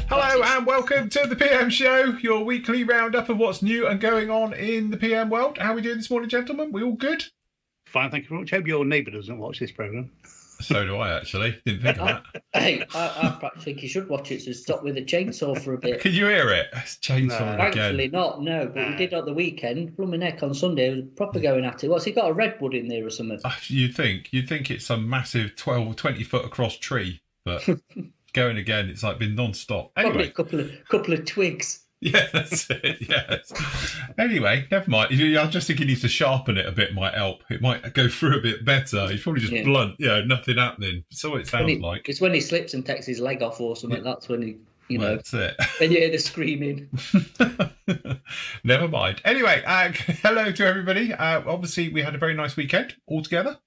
Hello and welcome to the PM Show, your weekly roundup of what's new and going on in the PM world. How are we doing this morning, gentlemen? We all good? Fine, thank you very much. Hope your neighbour doesn't watch this programme. So do I, actually. Didn't think of that. Hey, I perhaps think you should watch it, so stop with the chainsaw for a bit. Can you hear it? It's chainsaw again. Thankfully not, no, but we did on the weekend. Blooming heck, on Sunday, it was proper going at it. What's he got, a redwood in there or something? You'd think it's some massive 12 or 20 foot across tree, but going again, it's like been non-stop. Anyway. Probably a couple of twigs. Yeah, that's it, yes. Anyway, never mind. I just think he needs to sharpen it a bit, might help. It might go through a bit better. He's probably just blunt, nothing happening. So it sounds like. It's when he slips and takes his leg off or something, that's when he, that's it. Then you hear the screaming. Never mind. Anyway, hello to everybody. Obviously, we had a very nice weekend all together.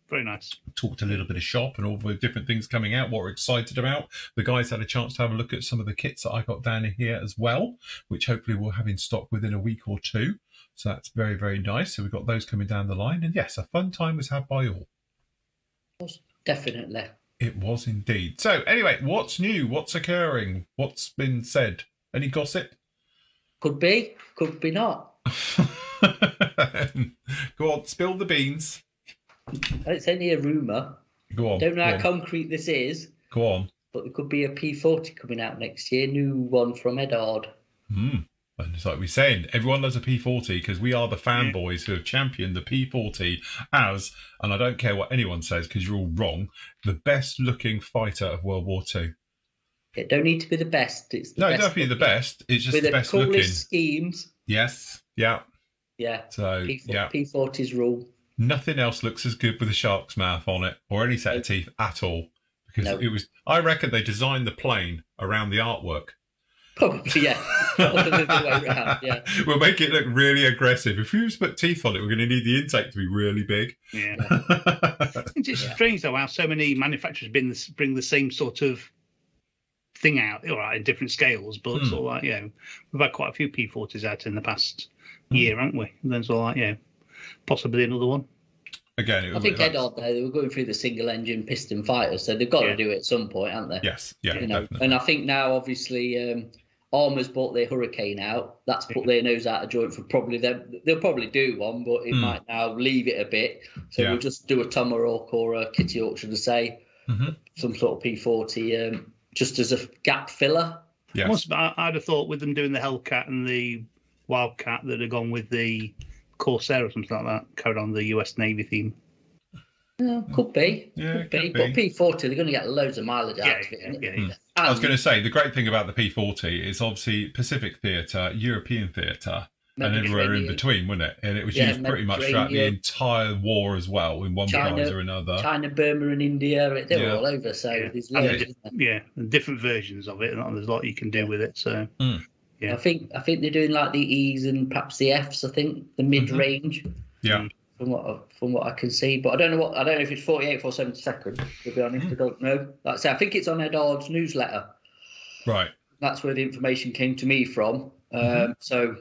Very nice. Talked a little bit of shop and all the different things coming out, what we're excited about. The guys had a chance to have a look at some of the kits that I got down in here as well, which hopefully we'll have in stock within a week or two. So that's very, very nice. So we've got those coming down the line. And yes, a fun time was had by all. Definitely. It was indeed. So anyway, what's new? What's occurring? What's been said? Any gossip? Could be not. Go on, spill the beans. It's only a rumour. Go on. Don't know how concrete this is. Go on. But there could be a P40 coming out next year, new one from Edard. And it's like we're saying, everyone loves a P40 because we are the fanboys who have championed the P40 as, and I don't care what anyone says because you're all wrong, the best looking fighter of World War II. It don't need to be the best. It's the no, best it don't be the best. It's just with the best coolest looking. Schemes. Yes. Yeah. Yeah. So P40's rule. Nothing else looks as good with a shark's mouth on it or any set of teeth at all. Because it was, I reckon they designed the plane around the artwork. Probably, yeah. Yeah. We'll make it look really aggressive. If we just put teeth on it, we're going to need the intake to be really big. Yeah. It's just strange, though, how so many manufacturers bring the same sort of thing out, all right, in different scales, but it's all like, we've had quite a few P40s out in the past year, haven't we? And then it's all like, possibly another one. Again, I think Edard, they were going through the single engine piston fighters, so they've got to do it at some point, haven't they? Yes, yeah, definitely. And I think now, obviously, Armour's bought their Hurricane out. That's put their nose out of joint for probably them. They'll probably do one, but it might now leave it a bit. So we'll just do a Tomahawk or a Kitty Hawk, should I say, some sort of P40, just as a gap filler. Yes. I'd have thought with them doing the Hellcat and the Wildcat that have gone with the Corsair or something like that, carried on the US Navy theme. Could be. Yeah, could be. But P40, they're going to get loads of mileage out of it. I was going to say, the great thing about the P40 is obviously Pacific theatre, European theatre, and everywhere in between, wasn't it? And it was used pretty much throughout the entire war as well, in one guise or another. China, Burma and India, they're all over, so there's loads. And different versions of it, and there's a lot you can do with it, so... Yeah. I think they're doing like the E's and perhaps the F's. I think the mid-range. Yeah. From what I can see, but I don't know if it's 48th or 72nd. To be honest, I don't know. Like I say, I think it's on Edard's newsletter. Right. That's where the information came to me from. So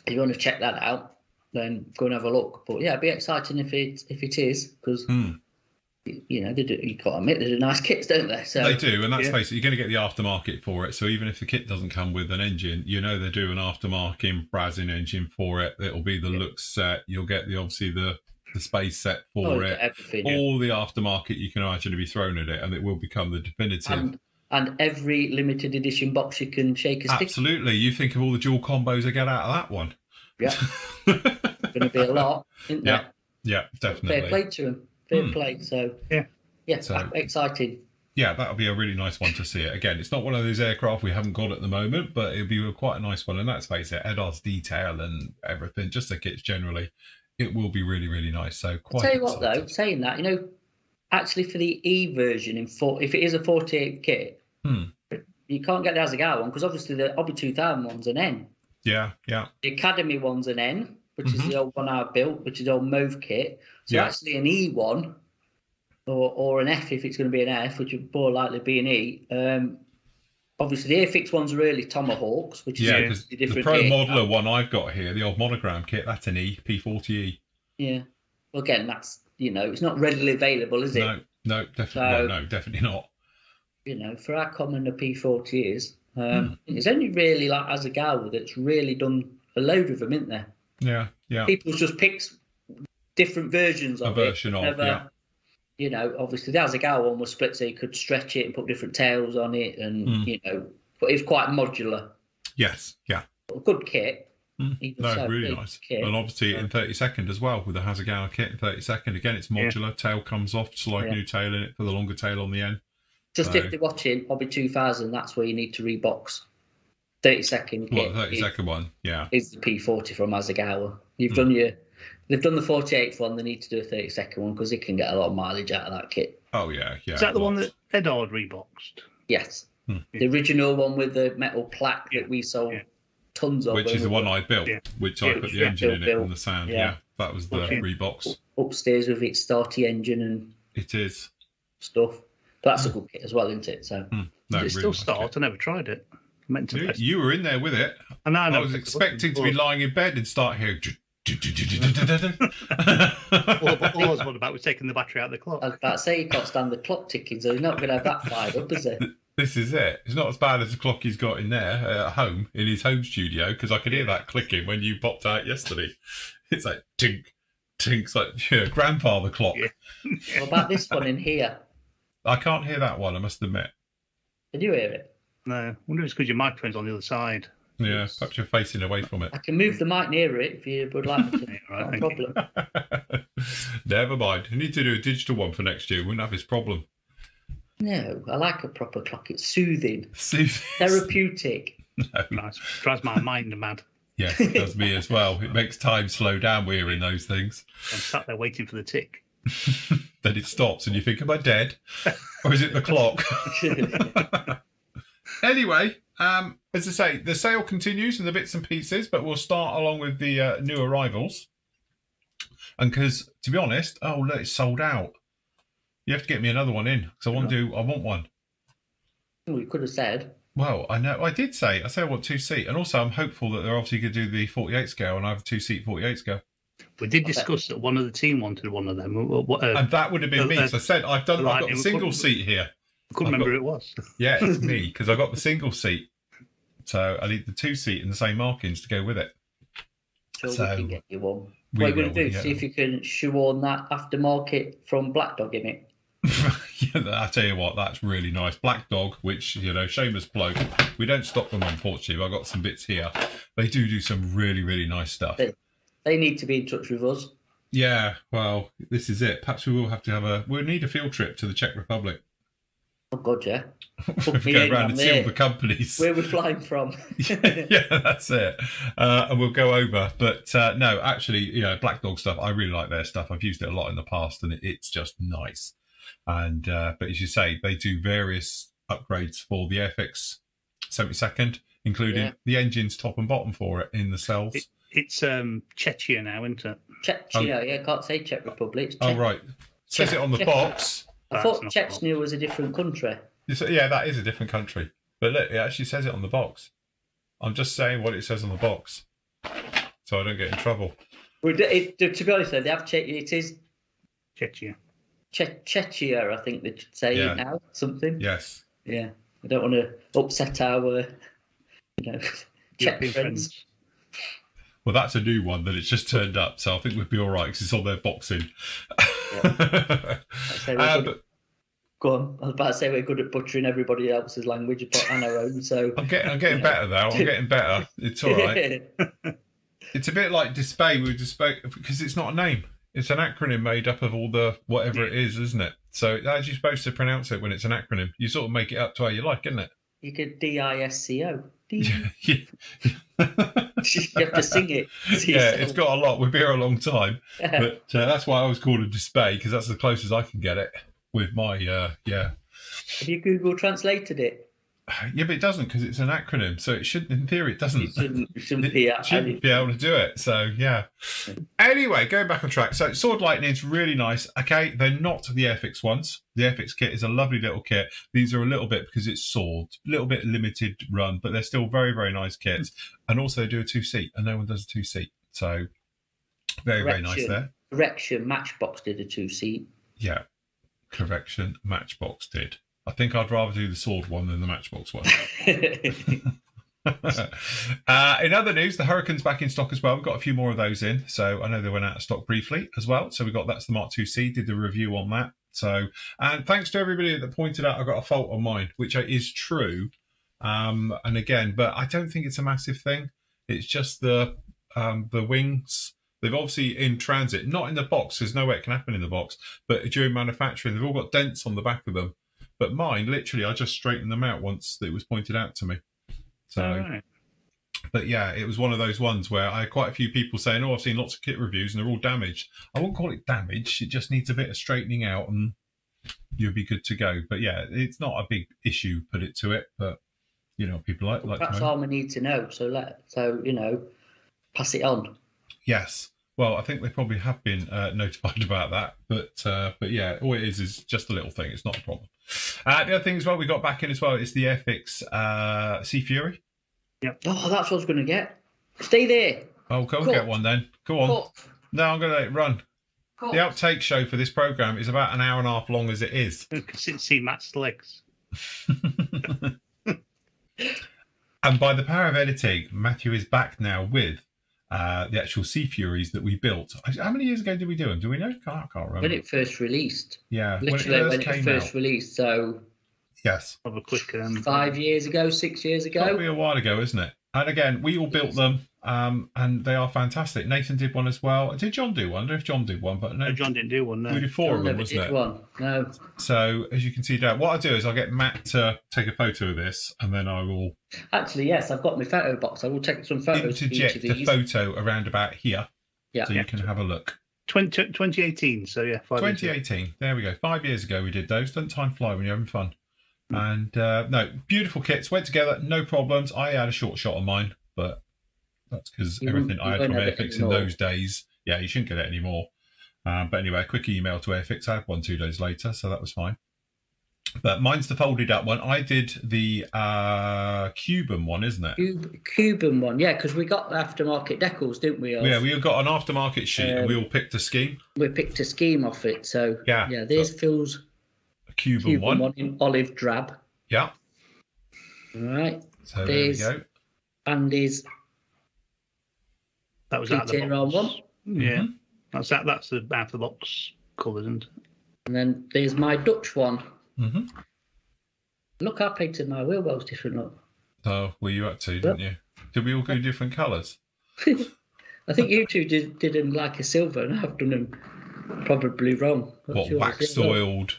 if you want to check that out, then go and have a look. But yeah, it'd be exciting if it is, because they do. You got to admit, they do nice kits, don't they? So they do, and that's basically you're going to get the aftermarket for it. So even if the kit doesn't come with an engine, they do an aftermarket Brazin engine for it. It'll be the looks set. You'll get obviously the space set for it. All the aftermarket you can imagine to be thrown at it, and it will become the definitive. And every limited edition box you can shake a stick. Absolutely, you think of all the dual combos I get out of that one. Yeah, it's going to be a lot, isn't there? Yeah, definitely. Fair play to them. Fair play. So exciting. Yeah, that'll be a really nice one to see it. Again, it's not one of those aircraft we haven't got at the moment, but it'll be quite a nice one. And let's face it, Edard's detail and everything, just the kits generally, it will be really, really nice. So quite. I'll tell you what though, saying that, actually for the E version if it is a 48 kit, you can't get the Asagawa one because obviously the Hobby 2000 one's an N. Yeah. The Academy one's an N, which is the old one I built, which is the old Mauve kit. So actually an E one, or an F if it's going to be an F, which would more likely be an E. Obviously the Airfix ones are really Tomahawks, which is a different. The Pro Modeler one I've got here, the old monogram kit, that's an E, P40E. Yeah. Well, again, that's it's not readily available, is it? No, definitely not. you know, for how common a P40 is, it's only really like Asagawa that's really done a load of them, isn't there? Yeah, yeah. People just pick different versions of it. You know, obviously the Asagawa one was split so you could stretch it and put different tails on it, and you know, but it's quite modular. Yes, yeah. But a good kit. No, really nice. Kit. And obviously in 30-second as well with the Hasegawa kit in 30-second. Again, it's modular. Tail comes off, slide new tail in it for the longer tail on the end. Just if you're watching Hobby 2000, that's where you need to rebox. 30-second kit. What, 30-second one? Yeah. Is the P40 from Hasegawa. You've done your. They've done the 48th one. They need to do a 30-second one because it can get a lot of mileage out of that kit. Oh yeah, yeah. Is that the one that Edard reboxed? Yes. The original one with the metal plaque that we sold tons of. Which is the one I built, which I put the engine in it from the sound. Yeah, that was the rebox. Upstairs with its starty engine and it is stuff. But that's a good kit as well, isn't it? So no, it really still starts. I never tried it. I meant to. You were in there with it. I was expecting to be lying in bed and start hearing. All I was worried about was taking the battery out of the clock. I was about to say, you can't stand the clock ticking, so he's not going to have that fired up, is it? This is it. It's not as bad as the clock he's got in there at home, in his home studio, because I could hear that clicking when you popped out yesterday. It's like tink, tink. It's like grandfather clock. What about this one in here? I can't hear that one, I must admit. Can you hear it? No. I wonder if it's because your microphone's on the other side. Yeah, perhaps you're facing away from it. I can move the mic nearer it if you would like me to. Right, no problem. Never mind. You need to do a digital one for next year. We wouldn't have this problem. No, I like a proper clock. It's soothing. Therapeutic. No. Nice. Drives my mind mad. Yes, it does me as well. It makes time slow down hearing those things. I'm sat there waiting for the tick. Then it stops and you think, am I dead? Or is it the clock? Anyway, as I say, the sale continues in the bits and pieces, but we'll start along with the new arrivals. And because, to be honest, look, it's sold out. You have to get me another one in because I want one. Well, you could have said. Well, I know. I did say. I said I want 2-seat, and also I'm hopeful that they're obviously going to do the 48 scale, and I have a 2-seat 48 scale. We did discuss that one of the team wanted one of them, and that would have been me. So I said I've got the single seat here. I couldn't remember who it was. Yeah, it's me because I got the single seat. So I need the 2-seat and the same markings to go with it. So we can get you one. What are you going to do? See if you can shoehorn that aftermarket from Black Dog in it. I tell you what, that's really nice. Black Dog, which, shameless plug. We don't stock them, unfortunately, but I've got some bits here. They do some really, really nice stuff. They need to be in touch with us. Yeah, well, this is it. Perhaps we will have to we'll need a field trip to the Czech Republic. Oh, God, yeah. Go around and see all the companies. Where we're flying from. Yeah, that's it. And we'll go over. But no, actually, Black Dog stuff, I really like their stuff. I've used it a lot in the past, and it's just nice. And but as you say, they do various upgrades for the Airfix 72nd, including the engines top and bottom for it in the cells. It's Czechia now, isn't it? Czechia, I can't say Czech Republic. Oh, right. It says it on the box. I thought Chechnya was a different country. Yeah, that is a different country. But look, it actually says it on the box. I'm just saying what it says on the box, so I don't get in trouble. To be honest, though, they have it is Czechia. Czechia, I think they should say it now. Something. Yes. Yeah, I don't want to upset our, Czech friends. Well, that's a new one that it's just turned up, so I think we'd be all right because it's on their boxing. Go on. I was about to say we're good at butchering everybody else's language and our own. So I'm getting better though. I'm getting better. It's all right. It's a bit like Display. Because it's not a name. It's an acronym made up of all the whatever it is, isn't it? So how's you supposed to pronounce it when it's an acronym? You sort of make it up to how you like, isn't it? You could DISCO. You have to sing it. Yeah, it's got a lot. We've been here a long time, but that's why I always call it Display because that's the closest I can get it with my Have you Google translated it? Yeah, but it doesn't because it's an acronym. So it shouldn't, in theory, it doesn't. It shouldn't be able to do it. So yeah. Anyway, going back on track. So Sword Lightning's really nice. Okay, they're not the Airfix ones. The Airfix kit is a lovely little kit. These are a little bit because it's Sword, a little bit limited run, but they're still very, very nice kits. And also they do a 2-seat, and no one does a 2-seat. So very, very nice there. Correction, Matchbox did a 2-seat. Yeah. Correction, Matchbox did. I think I'd rather do the sword one than the Matchbox one. In other news, the Hurricane's back in stock as well. We've got a few more of those in. So I know they went out of stock briefly as well. So we got that's the Mark IIc, did the review on that. So, and thanks to everybody that pointed out I've got a fault on mine, which is true. And again, but I don't think it's a massive thing. It's just the wings. They've obviously in transit, not in the box. There's no way it can happen in the box. But during manufacturing, they've all got dents on the back of them. But mine, literally, I just straightened them out once it was pointed out to me. So, right. But yeah, it was one of those ones where I had quite a few people saying, "Oh, I've seen lots of kit reviews and they're all damaged." I won't call it damaged. It just needs a bit of straightening out, and you'll be good to go. But yeah, it's not a big issue. Put it to it, but you know, people like that's to know. all we need to know. So you know, pass it on. Yes. Well, I think they probably have been notified about that, but yeah, all it is just a little thing. It's not a problem. The other thing as well we got back in as well is the Airfix Sea Fury. Yep. Oh, that's what I was going to get. Stay there. Oh, go and get one then. Go on. Cut. No, I'm going to let it run. Cut. The outtake show for this program is about an hour and a half long as it is. You can see Matt's legs. And by the power of editing, Matthew is back now with the actual Sea Furies that we built. How many years ago did we do them? Do we know? I can't remember. When it first released. Yeah. Literally when it first released. So. Yes. Have a quick 5 years ago, 6 years ago. Probably a while ago, isn't it? And again, we all built them, and they are fantastic. Nathan did one as well. Did John do one? I don't know if John did one, but no, John didn't do one. No, we did four of them, wasn't it? One. No. So as you can see down, what I'll do is I'll get Matt to take a photo of this, and then I will. Actually, yes, I've got my photo box. I will take some photos. Interject the photo around about here, so you can have a look. 2018. So yeah, 2018. There we go. 5 years ago we did those. Doesn't time fly when you're having fun? And no, beautiful kits, went together, no problems. I had a short shot on mine, but that's because everything I had from Airfix in those days, yeah, you shouldn't get it anymore. But anyway, a quick email to Airfix. I had one 2 days later, so that was fine. But mine's the folded up one. I did the Cuban one, isn't it? Cuban one, yeah, because we got aftermarket decals, didn't we? Yeah, we got an aftermarket sheet and we all picked a scheme. We picked a scheme off it, so yeah, there's Phil's Cuban one in olive drab. Yeah. All right. So there we go. Andy's. That was out of the box. One. Yeah. That's the out of the box colour, isn't it? And then there's my Dutch one. Mm-hmm. Look, I painted my wheelbells different. Look. Oh, were you up to, didn't you? Did we all go different colours? I think you two did them like a silver, and I've done them probably wrong. What, wax oiled?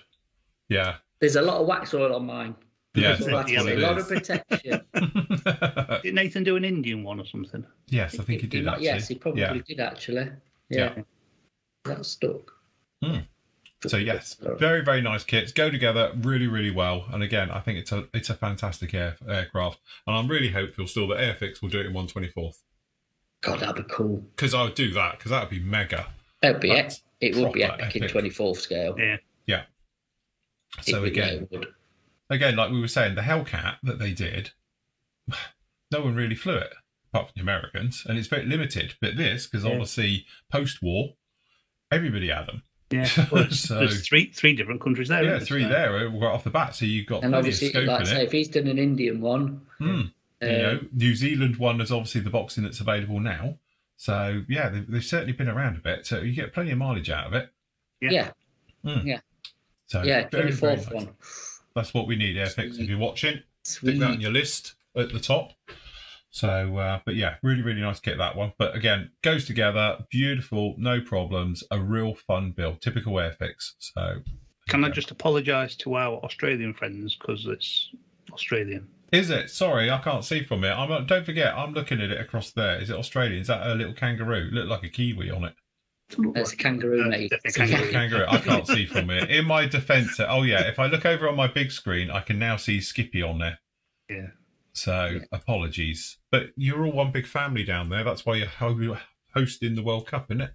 Yeah. There's a lot of wax oil on mine. Yeah, that's what it is. A lot of protection. Did Nathan do an Indian one or something? Yes, I think he did actually. Yes, he probably did actually. Yeah. That's stuck. So yes, very, very nice kits. Go together really, really well. And again, I think it's a fantastic aircraft. And I'm really hopeful still that Airfix will do it in 1/24th. God, that'd be cool. Because I would do that, because that would be mega. It would be epic in 24th scale. Yeah. Yeah. So again, like we were saying, the Hellcat that they did, no one really flew it, apart from the Americans, and it's very limited. But this, because obviously post-war, everybody had them. Yeah, well, so, there's three different countries there. Yeah, three there right off the bat. So you've got and plenty of obviously, scope like in say, it. if he's done an Indian one, you know, New Zealand one is obviously the boxing that's available now. So yeah, they've certainly been around a bit. So you get plenty of mileage out of it. Yeah. So yeah, 24th very nice. one. That's what we need, Airfix. If you're watching, stick that on your list at the top. So, but yeah, really, really nice kit, that one. But again, goes together, beautiful, no problems, a real fun build, typical Airfix. So, can I just apologise to our Australian friends because it's Australian? Is it? Sorry, I can't see from it. Don't forget, I'm looking at it across there. Is it Australian? Is that a little kangaroo? Look like a kiwi on it. That's a kangaroo, mate. It's a kangaroo. I can't see from it. In my defence, oh yeah, if I look over on my big screen, I can now see Skippy on there. Yeah. So apologies, but you're all one big family down there. That's why you're hosting the World Cup, isn't it?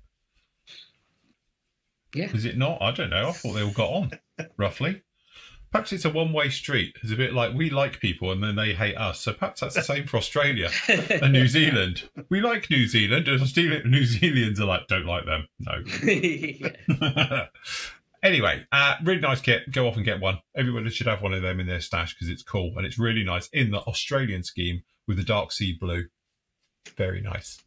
Yeah. Is it not? I don't know. I thought they all got on, roughly. Perhaps it's a one-way street. It's a bit like we like people and then they hate us. So perhaps that's the same for Australia and New Zealand. We like New Zealand and New Zealanders are like, don't like them. No. Anyway, really nice kit. Go off and get one. Everybody should have one of them in their stash because it's cool and it's really nice in the Australian scheme with the dark sea blue. Very nice.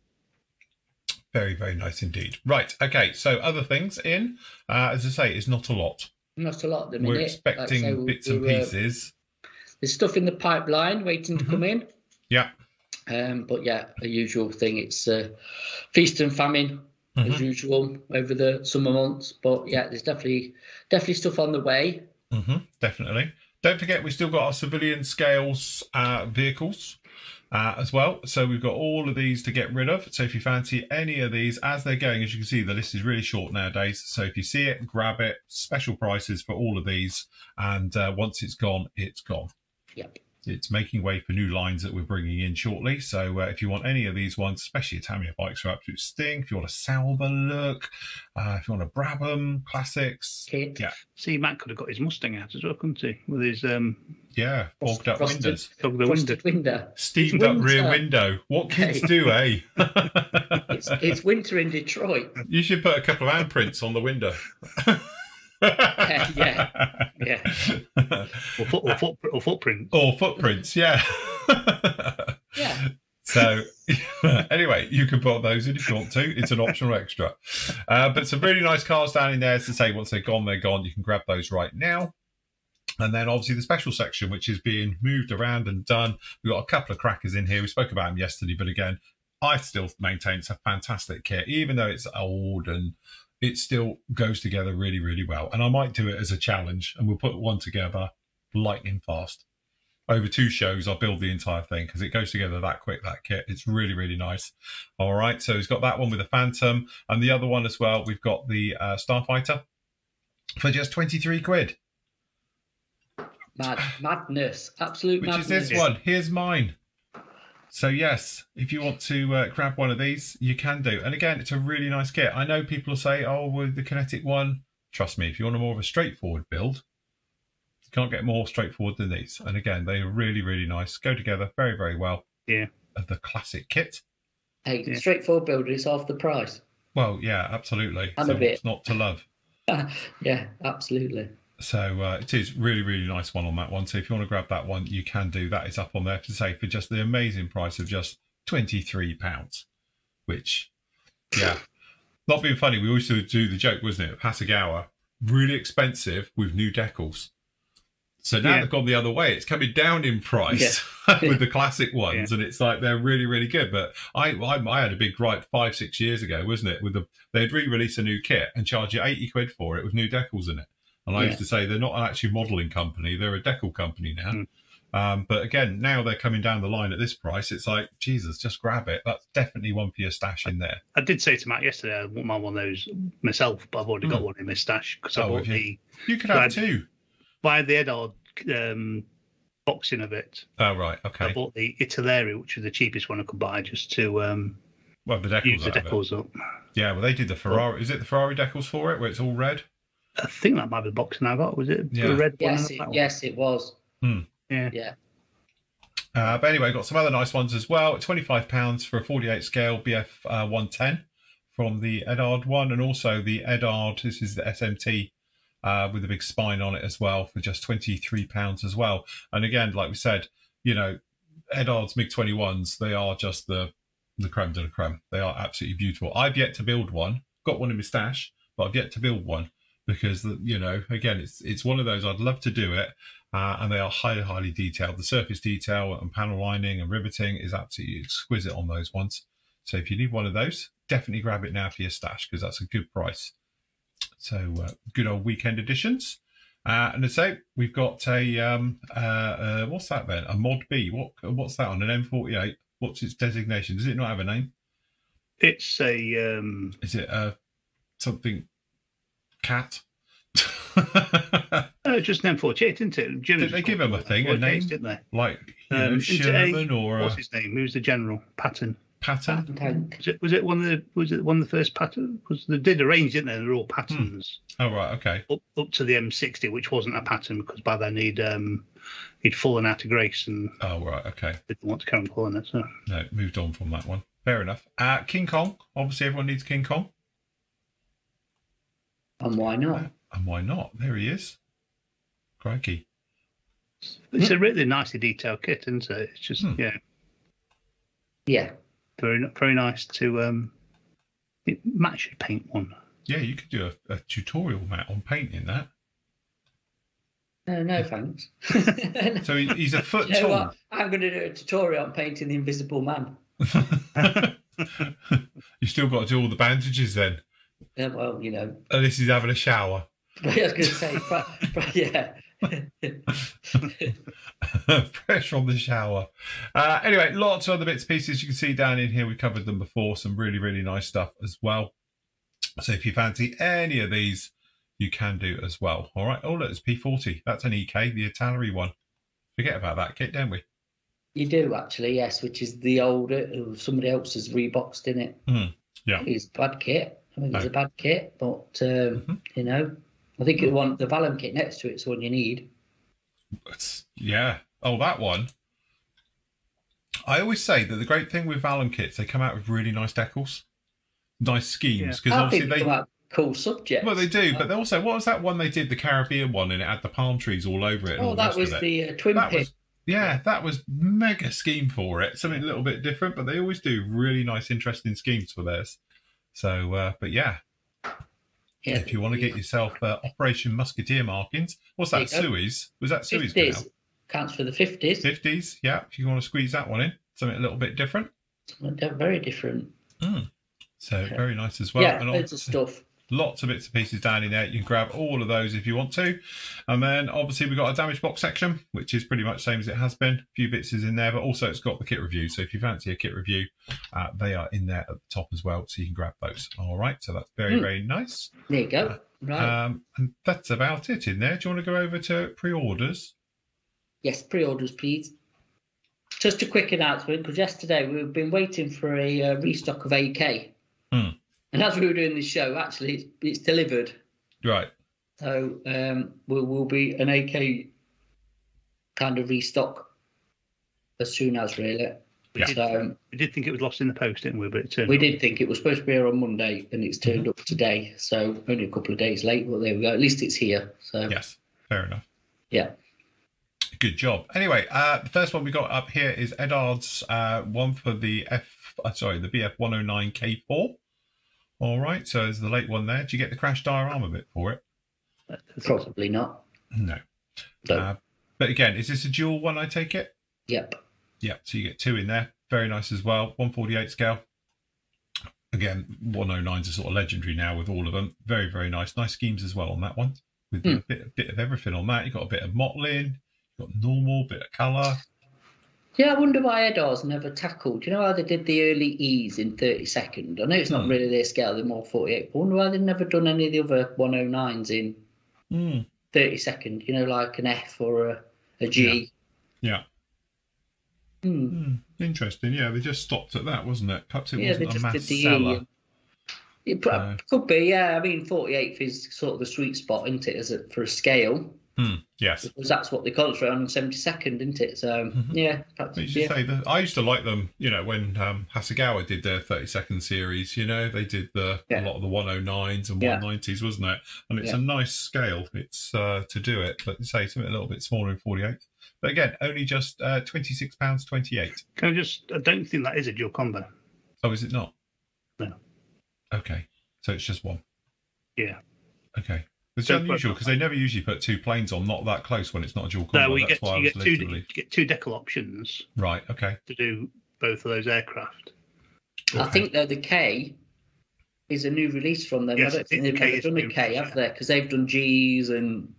Very, very nice indeed. Right, okay, so other things in, as I say, is not a lot. Not a lot at the minute. We're expecting bits and pieces. There's stuff in the pipeline waiting to come in. Yeah. But yeah, the usual thing. It's feast and famine as usual over the summer months. But yeah, there's definitely stuff on the way. Definitely. Don't forget, we've still got our civilian scales vehicles as well. So we've got all of these to get rid of. So if you fancy any of these as they're going, as you can see, the list is really short nowadays. So if you see it, grab it. Special prices for all of these. And once it's gone, it's gone. Yep. It's making way for new lines that we're bringing in shortly. So if you want any of these ones, especially Tamiya bikes, are absolute sting. If you want a Sauber look, if you want a Brabham classics, Kit. yeah. See, Matt could have got his Mustang out as well, couldn't he? With his fogged up windows, frosted window, steamed up rear window. What kids do, eh? It's winter in Detroit. You should put a couple of handprints on the window. yeah. Or footprints. Or footprints, yeah. Yeah. So anyway, you can put those in if you want to. It's an optional extra. But some really nice cars down in there. As I say, once they're gone, they're gone. You can grab those right now. And then obviously the special section, which is being moved around and done. We've got a couple of crackers in here. We spoke about them yesterday, but again, I still maintain it's a fantastic kit, even though it's old, and it still goes together really, really well. And I might do it as a challenge, and we'll put one together lightning fast. Over 2 shows, I'll build the entire thing because it goes together that quick, that kit. It's really, really nice. All right, so he's got that one with the Phantom. And the other one as well, we've got the Starfighter for just 23 quid. Madness. Absolute madness. Which is this one. Here's mine. So yes, if you want to grab one of these, you can do. And again, it's a really nice kit. I know people say, oh, with the Kinetic one, trust me, if you want a more of a straightforward build, you can't get more straightforward than these. And again, they are really, really nice. Go together very, very well. Yeah. The classic kit. Hey, straightforward builder, it's half the price. Well, yeah, absolutely. And so a bit. What's not to love? Yeah, absolutely. So it is really, really nice one on that one. So if you want to grab that one, you can do. That is up on there to say for just the amazing price of just £23, which, yeah, not being funny, we always do the joke, wasn't it? Hasegawa, really expensive with new decals. So now they've gone the other way. It's coming down in price with the classic ones, and it's like they're really, really good. But I had a big gripe 5-6 years ago, wasn't it? They'd re-release a new kit and charge you 80 quid for it with new decals in it. And I used to say they're not actually a modelling company; they're a decal company now. But again, now they're coming down the line at this price. It's like, Jesus, just grab it. That's definitely one for your stash in there. I did say to Matt yesterday, I want one of those myself, but I've already got one in my stash because I bought you could have 2. By the Edard boxing of it. Oh right, okay. I bought the Italeri, which was the cheapest one I could buy, just to the decals use the decals up. Yeah, well, they did the Ferrari. Is it the Ferrari decals for it, where it's all red? I think that might be the boxing I got. Was it the red one? Yes, it was. Yeah. But anyway, got some other nice ones as well. £25 for a 48 scale BF 110 from the Edard one, and also the Edard. This is the SMT. With a big spine on it as well for just £23 as well. And again, like we said, you know, Edard's MiG-21s, they are just the creme de la creme. They are absolutely beautiful. I've yet to build one. Got one in my stash, but I've yet to build one because, you know, again, it's one of those, I'd love to do it. And they are highly, highly detailed. The surface detail and panel lining and riveting is absolutely exquisite on those ones. So if you need one of those, definitely grab it now for your stash because that's a good price. So good old weekend editions. And as I say, we've got a, what's that then? A Mod B. What's that on an M48? What's its designation? Does it not have a name? It's a... Is it something cat? Just an M48, isn't it? Did they give him a thing, a name? Didn't they? Like, Sherman or... What's his name? Who's the general? Patton. Tank. Was it one of the first Pattons? Because they did arrange, didn't they? They're all Pattons. Oh right, okay. Up to the M60, which wasn't a Patton because by then he'd fallen out of grace and right, okay. Didn't want to carry on calling it. So no, moved on from that one. Fair enough. King Kong. Obviously, everyone needs King Kong. And why not? And why not? There he is. Crikey. It's a really nicely detailed kit, isn't it? It's just Yeah. very very nice to. Matt should paint one. Yeah, you could do a tutorial, Matt, on painting that. No, thanks. So he's a foot You know tall. what? I'm going to do a tutorial on painting the Invisible Man. You still got to do all the bandages then. Well, you know. Unless he's having a shower. But I was going to say, yeah. Fresh from the shower. Anyway, lots of other bits and pieces you can see down in here. We covered them before. Some really, really nice stuff as well. So if you fancy any of these, you can do as well. All right. Oh, look, it's P40. That's an EK, the Italeri one. Forget about that kit, don't we? You do, actually, yes, which is the older, somebody else has reboxed in it. Yeah. It's a bad kit. I think it's a bad kit, but, you know, I think the Valium kit next to it's the one you need. Yeah. Oh, that one. I always say that the great thing with Valium kits, they come out with really nice decals, nice schemes, because obviously they come out cool subjects. Well, they do, but they also, what was that one they did, the Caribbean one, and it had the palm trees all over it? Oh, that was the Twin Pit. Yeah, that was mega scheme for it. Something a little bit different, but they always do really nice, interesting schemes for theirs. So, but yeah. If you want to get yourself Operation Musketeer markings, what's that? Suez? Was that Suez? 50s. Counts for the 50s. 50s, yeah. If you want to squeeze that one in, something a little bit different. Very different. So very nice as well. Yeah, and loads of stuff. Lots of bits and pieces down in there. You can grab all of those if you want to. And then obviously we've got a damage box section, which is pretty much the same as it has been. A few bits is in there, but also it's got the kit review. So if you fancy a kit review, they are in there at the top as well. So you can grab those. All right. So that's very, very nice. There you go. Right. And that's about it in there. Do you want to go over to pre-orders? Yes, pre-orders, please. Just a quick announcement, because yesterday we've been waiting for a restock of AK. And as we were doing this show, actually, it's delivered. Right. So will be an AK kind of restock as soon as, really. We did think it was lost in the post, didn't we? But it turned we up. did think it was supposed to be here on Monday, and it's turned up today. So only a couple of days late, but there we go. At least it's here. So yes, fair enough. Yeah. Good job. Anyway, the first one we got up here is Edard's one for the BF 109K4. All right, so there's the late one there. Do you get the crash diorama bit for it? Probably not. No. But again, is this a dual one, I take it? Yep. Yep, so you get two in there. Very nice as well. 148 scale. Again, 109s are sort of legendary now with all of them. Very, very nice. Nice schemes as well on that one. With a bit of everything on that. You've got a bit of mottling, you've got normal, bit of colour. Yeah, I wonder why Edar's never tackled. Do you know how they did the early E's in 32nd? I know it's not really their scale, they're more 48. But I wonder why they've never done any of the other 109s in 32nd, you know, like an F or a G. Yeah. Interesting. Yeah, they just stopped at that, wasn't it? Perhaps it wasn't a mass seller. It could be, yeah. I mean, 48th is sort of the sweet spot, isn't it, for a scale? Yes, because that's what they concentrate on 72nd, isn't it? So yeah, perhaps, you should say that. I used to like them, you know, when Hasegawa did their 32nd series. You know, they did a lot of the 109s and 190s, wasn't it? And it's a nice scale. It's to do it, but say something a little bit smaller in 48. But again, only just £26.28. I don't think that is a dual combo. Oh, is it not? No. Okay, so it's just one. Yeah. Okay. It's unusual because they never usually put two planes on, not that close when it's not a dual combo. No, you get two decal options. Right, okay. To do both of those aircraft. I think, though, the K is a new release from them. Yes, I don't think they've ever done a K, have they? Because they've done Gs and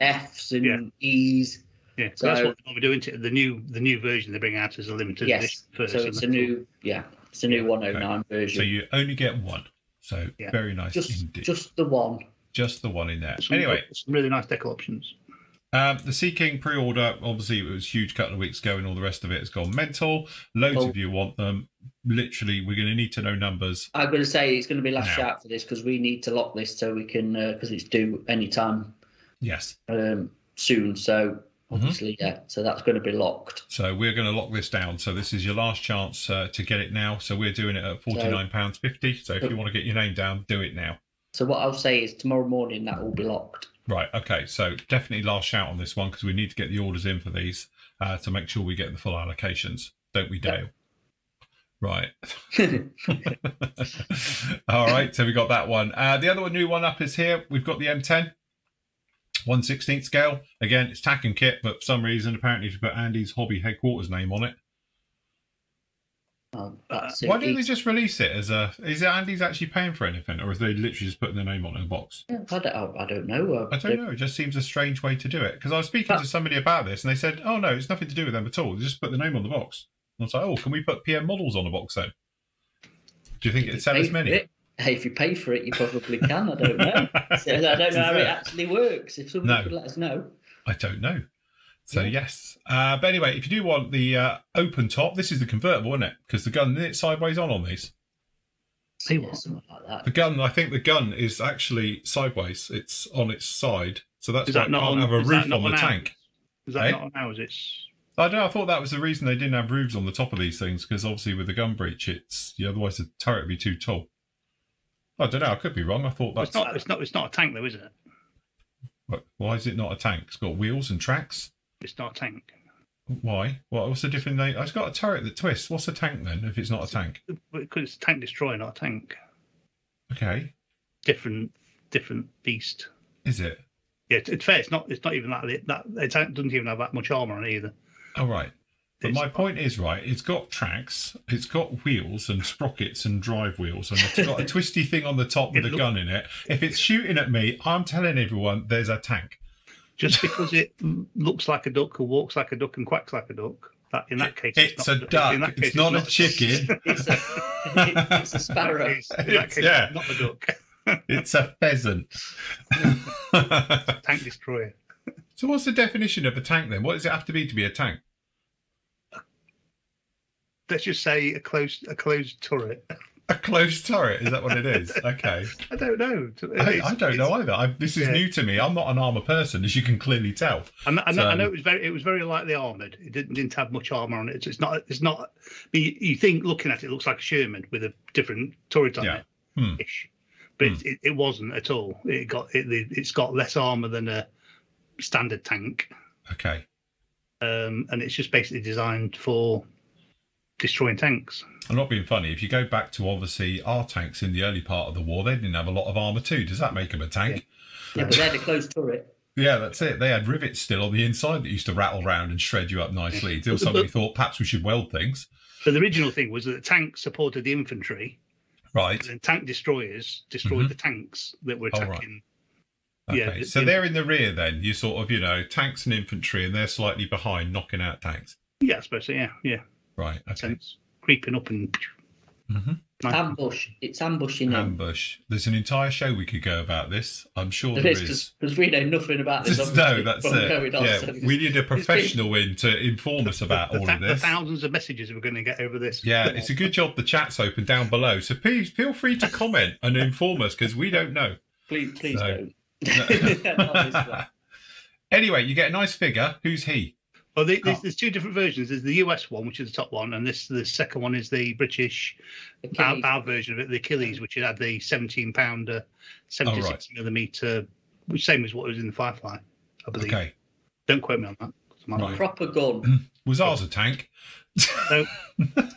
Fs and Es. Yeah, so that's what we're doing. The new version they bring out is a limited edition. So it's a new 109 version. So you only get one. So very nice indeed. Just the one. Just the one in there. Anyway, some really nice decal options. The Sea King pre-order, obviously it was huge a couple of weeks ago and all the rest of it has gone mental. Loads of you want them. Literally, we're going to need to know numbers. I'm going to say it's going to be last shout for this because we need to lock this so we can, because it's due anytime. Yes. Soon. So obviously, so that's going to be locked. So we're going to lock this down. So this is your last chance to get it now. So we're doing it at £49.50. So if you want to get your name down, do it now. So what I'll say is tomorrow morning that will be locked. Right. Okay. So definitely last shout on this one because we need to get the orders in for these to make sure we get the full allocations, don't we, Dale? Yep. Right. All right. So we got that one. The other new one up is here. We've got the M10. 1/16 scale. Again, it's tack and kit, but for some reason, apparently, if you put Andy's Hobby Headquarters name on it. Why didn't they just release it as a? Is it Andy's actually paying for anything, or is they literally just putting their name on it in a box? I don't know. I don't know. It just seems a strange way to do it. Because I was speaking to somebody about this, and they said, "Oh no, it's nothing to do with them at all. They just put the name on the box." And I was like, "Oh, can we put PM models on the box then?" Do you think it'd sell as many? Hey, if you pay for it, you probably can. I don't know. So I don't know how it actually works. If somebody could let us know. I don't know. So, yes. But anyway, if you do want the open top, this is the convertible, isn't it? Because the gun, it's sideways on these. See what? Something like that. The gun, I think the gun is actually sideways. It's on its side. So that's why it can't have a roof on the tank. Is that not on ours? I don't know. I thought that was the reason they didn't have roofs on the top of these things, because obviously with the gun breech, otherwise the turret would be too tall. I don't know. I could be wrong. I thought that's it's not a tank though, is it? Why is it not a tank? It's got wheels and tracks. It's not a tank. Why? What's the different name? It's got a turret that twists. What's a tank then? If it's not a tank, because it's a tank destroyer, not a tank. Okay. Different beast. Is it? Yeah, it's fair. It's not even that. It doesn't even have that much armor on it either. Oh right. But my point is, right, it's got tracks, it's got wheels and sprockets and drive wheels, and it's got a twisty thing on the top with a gun in it. If it's shooting at me, I'm telling everyone there's a tank. Just because it looks like a duck or walks like a duck and quacks like a duck, in that case, it's a duck. It's not a chicken. It's a sparrow. In that case, it's not a duck. It's a pheasant. Tank destroyer. So what's the definition of a tank then? What does it have to be a tank? Let's just say a closed turret. A closed turret? Is that what it is? Okay. I don't know. I don't know either. This is new to me. I'm not an armour person, as you can clearly tell. I know it was very lightly armoured. It didn't have much armour on it. It's not. You think looking at it, looks like a Sherman with a different turret on it, ish. But it wasn't at all. It's got less armour than a standard tank. Okay. And it's just basically designed for destroying tanks. I'm not being funny. If you go back to obviously our tanks in the early part of the war, they didn't have a lot of armour too. Does that make them a tank? Yeah, but they had a closed turret. Yeah, that's it. They had rivets still on the inside that used to rattle round and shred you up nicely. Until somebody thought perhaps we should weld things. So the original thing was that the tank supported the infantry. Right. And tank destroyers destroyed the tanks that were attacking. Right. Okay. So they're in the rear then. You sort of, tanks and infantry, and they're slightly behind knocking out tanks. Yeah, I suppose so. Yeah. Right. Okay. Sense. Creeping up and ambush. It's ambushing them. Ambush. There's an entire show we could go about this. I'm sure there is. Because we know nothing about this. No, that's it. We need a professional in to inform us about all of this. The thousands of messages we're going to get over this. Yeah, it's a good job the chat's open down below. So please feel free to comment and inform us because we don't know. Please don't. Anyway, you get a nice figure. Who's he? Well, there's two different versions. There's the US one, which is the top one, and the second one is the British bow version of it, the Achilles, which had the 17-pounder, 76mm, which same as what was in the Firefly, I believe. Okay. Don't quote me on that. Right. Proper gun. Was ours a tank? No,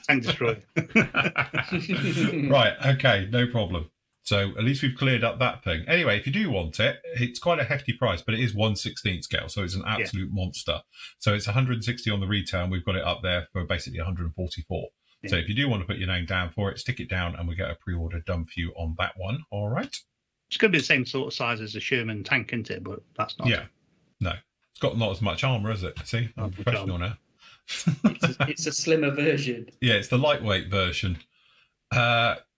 tank destroyer. Right. Okay. No problem. So at least we've cleared up that thing. Anyway, if you do want it, it's quite a hefty price, but it is 1/16 scale, so it's an absolute monster. So it's 160 on the retail, and we've got it up there for basically 144. Yeah. So if you do want to put your name down for it, stick it down, and we get a pre-order done for you on that one. All right. It's going to be the same sort of size as a Sherman tank, isn't it? But that's not. Yeah. No, it's got not as much armour, is it? See, I'm professional now. It's a slimmer version. Yeah, it's the lightweight version.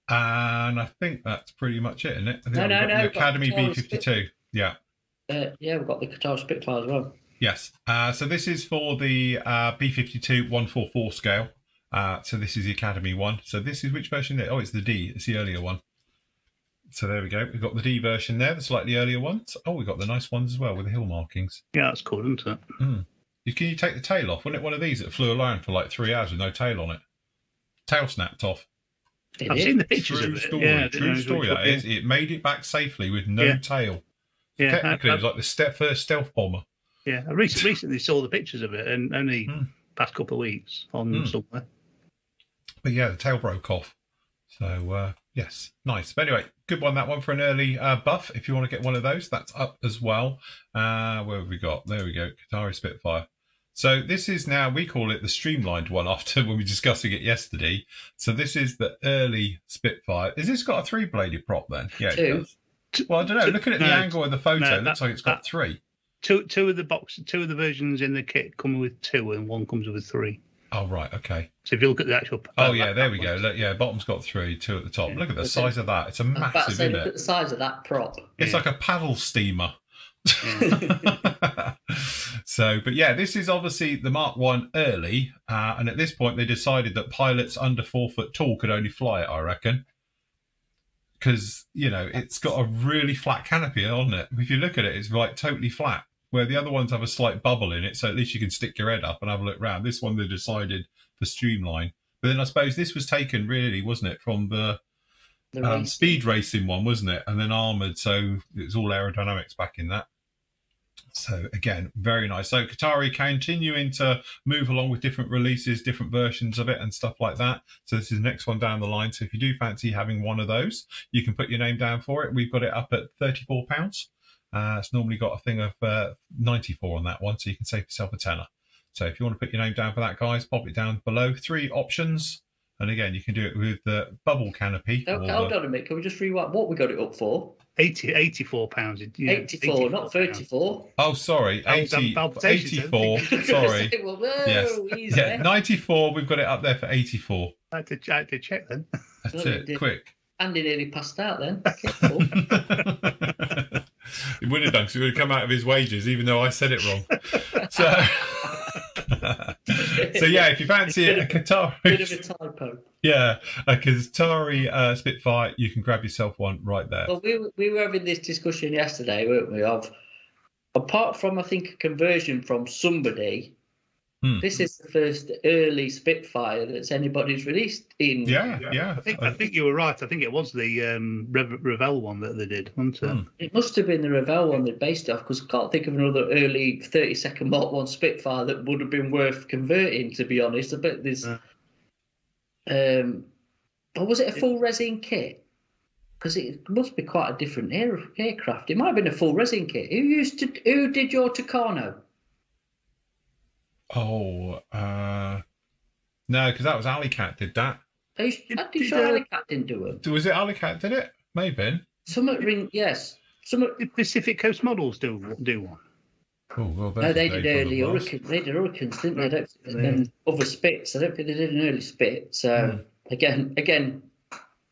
And I think that's pretty much it, isn't it? No. The Academy B52. Yeah. We've got the Qatar Spitfire as well. Yes. So this is for the B52 144 scale. So this is the Academy one. So this is which version? Oh, it's the D. It's the earlier one. So there we go. We've got the D version there, the slightly earlier ones. Oh, we've got the nice ones as well with the hill markings. Yeah, that's cool, isn't it? Can you take the tail off? Wasn't it one of these that flew around for like 3 hours with no tail on it? Tail snapped off. I've seen the pictures True of it. story. Yeah, True story. That is. It made it back safely with no tail. So technically, it was like the first stealth bomber. Yeah, I recently saw the pictures of it, and only past couple of weeks on somewhere. But yeah, the tail broke off. So yes, nice. But anyway, good one, that one, for an early buff. If you want to get one of those, that's up as well. Where have we got? There we go, Qatari Spitfire. So this is now, we call it the streamlined one after when we were discussing it yesterday. So this is the early Spitfire. Is this got a 3-bladed prop then? Yeah, it does. Well, I don't know. Looking at the angle of the photo, it looks like it's got 3. Two of the versions in the kit come with 2, and one comes with 3. Oh, right, okay. So if you look at the actual... there we go. Look, yeah, bottom's got 3, 2 at the top. Look at the size of that. It's a massive, isn't it? Look at the size of that prop. It's like a paddle steamer. So, but yeah, this is obviously the Mark 1 early, and at this point they decided that pilots under 4 foot tall could only fly it, I reckon, because it's got a really flat canopy on it. If you look at it, it's like totally flat, where the other ones have a slight bubble in it, so at least you can stick your head up and have a look round. This one they decided for streamline, but then I suppose this was taken, really, wasn't it, from the speed racing one, wasn't it, and then armoured, so it was all aerodynamics back in that. So again, very nice. So Qatari continuing to move along with different releases, different versions of it and stuff like that. So this is the next one down the line. So if you do fancy having one of those, you can put your name down for it. We've got it up at £34. It's normally got a thing of 94 on that one, so you can save yourself a tenner. So if you want to put your name down for that, guys, pop it down below. 3 options. And again, you can do it with the bubble canopy. Hold on a minute. Can we just rewind what we got it up for? £84. 84, not 34. Oh, sorry. 84. Sorry. Well, no, yes. easy. Yeah, 94. We've got it up there for 84. I had to check then. That's it. Quick. Andy nearly passed out then. He would have done, because he would have come out of his wages, even though I said it wrong. So yeah, if you fancy a Qatari, bit of a typo. Yeah, a Qatari Spitfire, you can grab yourself one right there. Well, we were having this discussion yesterday, weren't we? Of apart from, I think, a conversion from somebody, this is the first early Spitfire that's anybody's released in. Yeah. I think you were right. I think it was the Revell one that they did, wasn't it? It must have been the Revell one they based it off, because I can't think of another early 30-second Mark 1 Spitfire that would have been worth converting, to be honest. I bet there's... Or was it a full resin kit? Because it must be quite a different aircraft. It might have been a full resin kit. Who did your Tucano? Oh, no, because that was Alicat did that. Are you sure Alicat didn't do it? Was it Alicat did it? Maybe. Yes. Some Pacific Coast models do one. Oh, well, no, they did early Hurricanes. They did Hurricanes, didn't they? And other Spits. I don't think they did an early Spit. So again,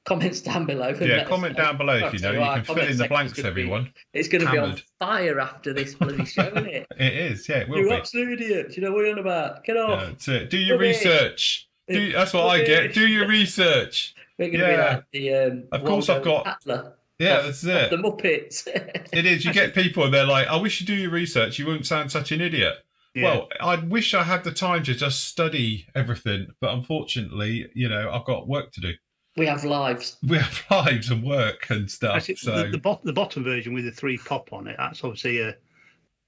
comments down below. Yeah, comment down below if you know. You can fill in the blanks, everyone. It's going to be on fire after this bloody show, isn't it? It is, yeah, it will be. You're absolute idiots. You know what you're on about. Get off. Yeah, that's it. Do your research. That's what I get. Do your research. We're going to be like the... of course I've got... Atlas. Yeah, that's it. The Muppets. It is. You get people and they're like, I wish you do your research. You wouldn't sound such an idiot. Yeah. Well, I wish I had the time to just study everything. But unfortunately, I've got work to do. We have lives. We have lives and work and stuff. Actually, so the bottom version with the 3 pop on it, that's obviously a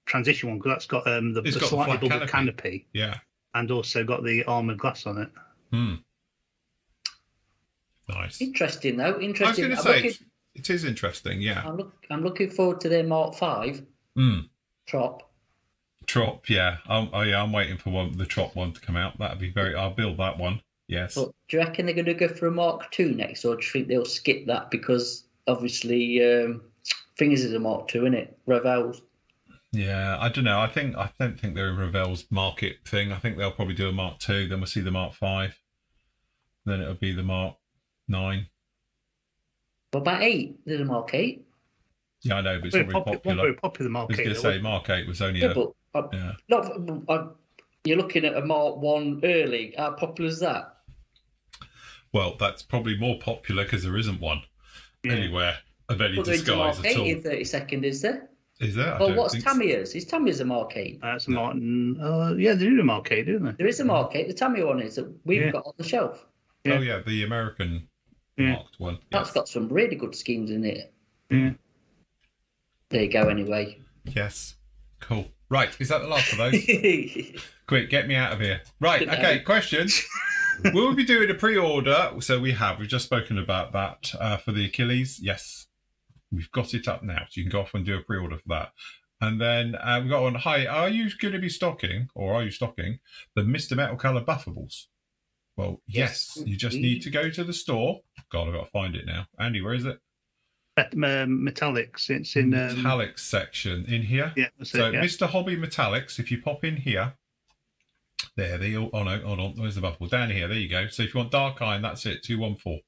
transition one, because that's got the slightly bubble canopy. Yeah. And also got the armoured glass on it. Nice. Interesting, though. Interesting. I was going to say, it is interesting, yeah. I'm looking forward to their Mark 5. Trop, yeah. I'm waiting for the Trop one to come out. That'd be I'll build that one. Yes. But do you reckon they're going to go for a Mark 2 next, or do you think they'll skip that because obviously Fingers is a Mark 2, isn't it? Revell's. Yeah, I don't know. I don't think they're a Revell's market thing. I think they'll probably do a Mark 2. Then we'll see the Mark 5. Then it'll be the Mark 9. What about 8? There's a Mark 8. Yeah, I know, but it's not very popular. Very popular Mark 8. I was going to say Mark 8 was only you're looking at a Mark 1 early. How popular is that? Well, that's probably more popular because there isn't one anywhere of any disguise Mark at 8 all. in 32nd, is there? Is there? Well, what's Tamiya's? Is Tamiya's a Mark 8? That's a Martin. Yeah, they do a Mark 8, don't they? There is a Mark 8. The Tamiya one is that we've got on the shelf. Yeah. Oh, yeah, the American marked one. That's got some really good schemes in it. Yeah. There you go. Anyway. Yes. Cool. Right. Is that the last of those? Quick, get me out of here. Right. Okay. Questions. Will we be doing a pre-order? So we have. We've just spoken about that for the Achilles. Yes. We've got it up now. So you can go off and do a pre-order for that. And then we've got one. Hi, are you going to be stocking, or are you stocking, the Mr. Metal Colour buffables? Well, yes. You just need to go to the store. God, I've got to find it now. Andy, where is it? Metallics. It's in Metallics section in here. Yeah. That's So it, yeah. Mr. Hobby Metallics, if you pop in here, there they all. Oh no, hold on. Where's the buffable? Down here. There you go. So if you want Dark Iron, that's it. 214.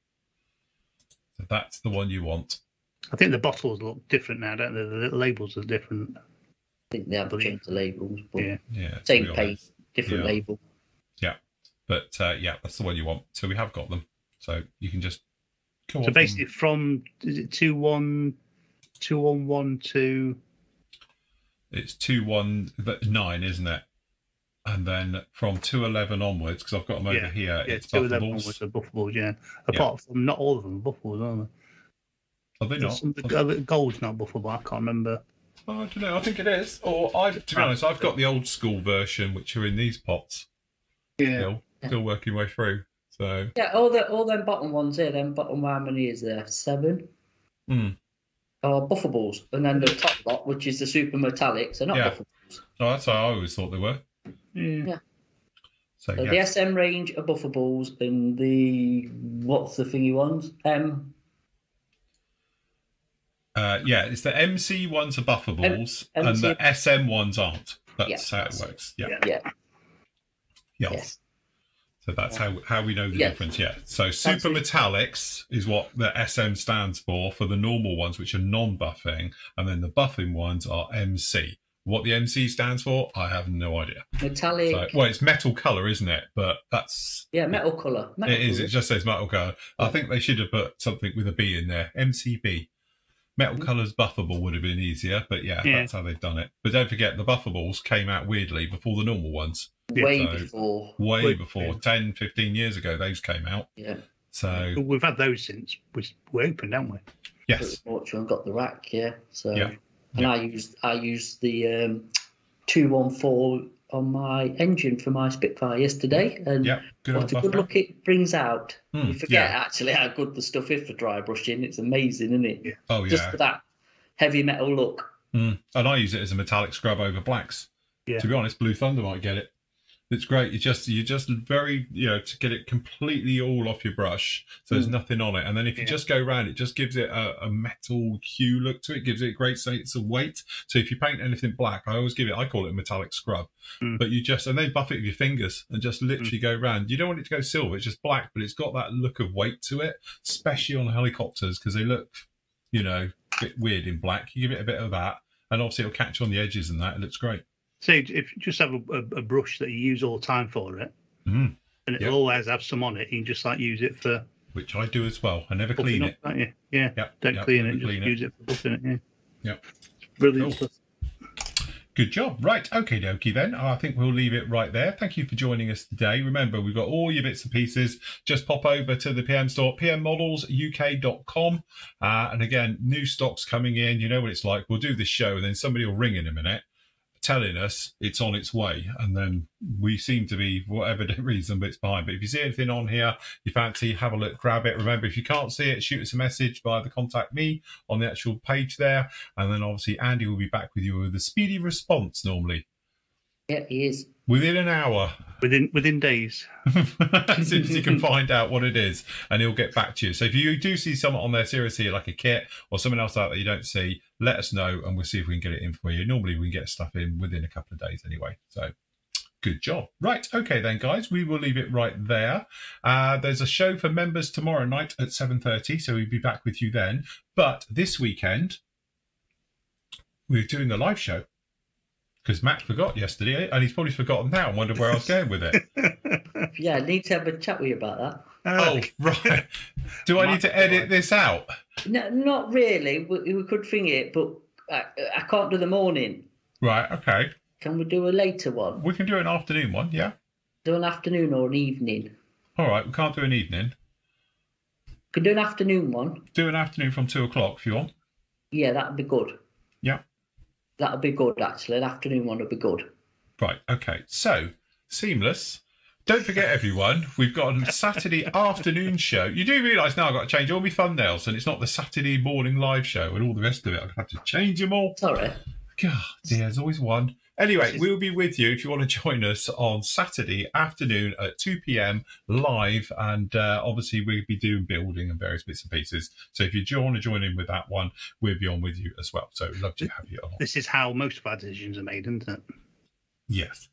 So that's the one you want. I think the bottles look different now, don't they? The labels are different. I think they have changed the labels, but Yeah. same paint, different label. Yeah, but yeah, that's the one you want. So we have got them. So you can just go. So basically, from is it 211 to? It's 219, isn't it? And then from 211 onwards, because I've got them over here. Yeah, it's 211 buffables. onwards are buffables. Yeah. Apart from not all of them are buffables, aren't they? Are they not? Gold's not buffable. I can't remember. Oh, I don't know. I think it is. Or to be honest, I've got the old school version, which are in these pots. Yeah. Still working way through. So yeah, all them bottom ones here. Them bottom, how many is there? 7. Are buffables, and then the top lot, which is the super metallics, are not buffables. Oh, that's how I always thought they were. Yeah. So the SM range are buffables, and the what's the thingy ones? It's the MC ones are buffables, and the SM ones aren't. That's how it works. Yeah. Yes. So that's how we know the difference. Yeah. So super metallics is what the SM stands for the normal ones, which are non-buffing, and then the buffing ones are MC. What the MC stands for, I have no idea. Metallic. So, well, it's metal colour, isn't it? But that's metal colour. It is. It just says metal colour. I think they should have put something with a B in there. MCB. Metal colours buffable would have been easier, but that's how they've done it. But don't forget, the buffables came out weirdly before the normal ones. Way before. 10, 15 years ago, those came out. Yeah. So we've had those since we opened, haven't we? Yes. Fortune got the rack, So and I used the 214 on my engine for my Spitfire yesterday, and what a good look it brings out. You forget actually how good the stuff is for dry brushing. It's amazing, isn't it? Yeah. Oh yeah. Just for that heavy metal look. And I use it as a metallic scrub over blacks. Yeah. To be honest, Blue Thunder might get it. It's great. You just very, to get it completely all off your brush, so there's nothing on it. And then if you just go around, it just gives it a metal hue look to it. Gives it a great sense of weight. So if you paint anything black, I call it a metallic scrub. But and then buff it with your fingers and just literally go around. You don't want it to go silver. It's just black, but it's got that look of weight to it, especially on helicopters because they look, a bit weird in black. You give it a bit of that, and obviously it'll catch on the edges and that. It looks great. So if you just have a brush that you use all the time for it, and it'll always have some on it, you can just use it for... Which I do as well. I never clean it. Don't you? Yeah. Don't clean it, just use it for buffing it, Yep. It's brilliant stuff. Good job. Right, okie dokie then. I think we'll leave it right there. Thank you for joining us today. Remember, we've got all your bits and pieces. Just pop over to the PM store, pmmodelsuk.com. And again, new stock's coming in. You know what it's like. We'll do this show and then somebody will ring in a minute telling us it's on its way, and then we seem to be, for whatever reason, but it's behind. But if you see anything on here you fancy, have a look, grab it. Remember, if you can't see it, shoot us a message via the contact me on the actual page there, and then obviously Andy will be back with you with a speedy response normally. Yeah, he is. Within an hour. Within days. As soon as he can find out what it is, and he'll get back to you. So if you do see something on there seriously, like a kit or something else out that you don't see, let us know and we'll see if we can get it in for you. Normally we can get stuff in within a couple of days anyway. So good job. Right, okay then guys, we will leave it right there. There's a show for members tomorrow night at 7:30, so we'll be back with you then. But this weekend we're doing a live show. Because Matt forgot yesterday, and he's probably forgotten now and wondered where I was going with it. Yeah, I need to have a chat with you about that. Oh, right. Do I need to edit this out? No, not really. We could thing it, but I can't do the morning. Right, okay. Can we do a later one? We can do an afternoon one, yeah. Do an afternoon or an evening? All right, we can't do an evening. Could do an afternoon one. Do an afternoon from 2 o'clock if you want. Yeah, that'd be good. Yeah. That'd be good, actually. An afternoon one would be good. Right, okay. So, seamless. Don't forget, everyone, we've got a Saturday afternoon show. You do realise now I've got to change all my thumbnails, and it's not the Saturday morning live show and all the rest of it. I have to change them all. Sorry. God, dear, there's always one. Anyway, we'll be with you if you want to join us on Saturday afternoon at 2 p.m. live, and obviously we'll be doing building and various bits and pieces. So if you want to join in with that one, we'll be on with you as well. So we'd love to have you on. This is how most of our decisions are made, isn't it? Yes.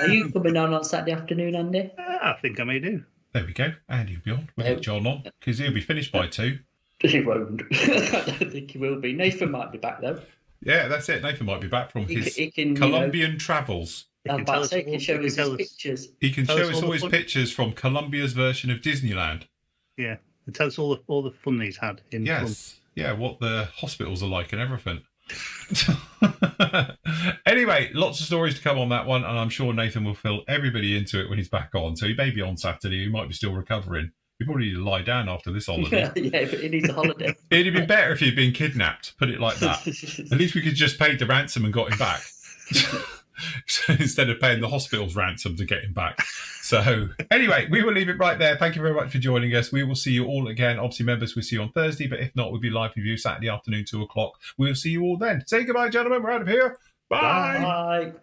Are you coming on Saturday afternoon, Andy? I think I may do. There we go. Andy will be on. We'll get John on because he'll be finished by 2. He won't. I don't think he will be. Nathan might be back though. Yeah, that's it. Nathan might be back from his can, Colombian travels. He can show us his pictures. He can show us all his pictures from Colombia's version of Disneyland. Yeah, and tell us all the fun he's had. Yeah, what the hospitals are like and everything. Anyway, lots of stories to come on that one, and I'm sure Nathan will fill everybody into it when he's back on. So he may be on Saturday. He might be still recovering. You probably need to lie down after this holiday. Yeah, but he needs a holiday. It'd have been better if you'd been kidnapped, put it like that. At least we could just pay the ransom and got him back. So instead of paying the hospital's ransom to get him back. So anyway, we will leave it right there. Thank you very much for joining us. We will see you all again. Obviously, members, we'll see you on Thursday, but if not, we'll be live with you Saturday afternoon, 2 o'clock. We'll see you all then. Say goodbye, gentlemen. We're out of here. Bye. Bye.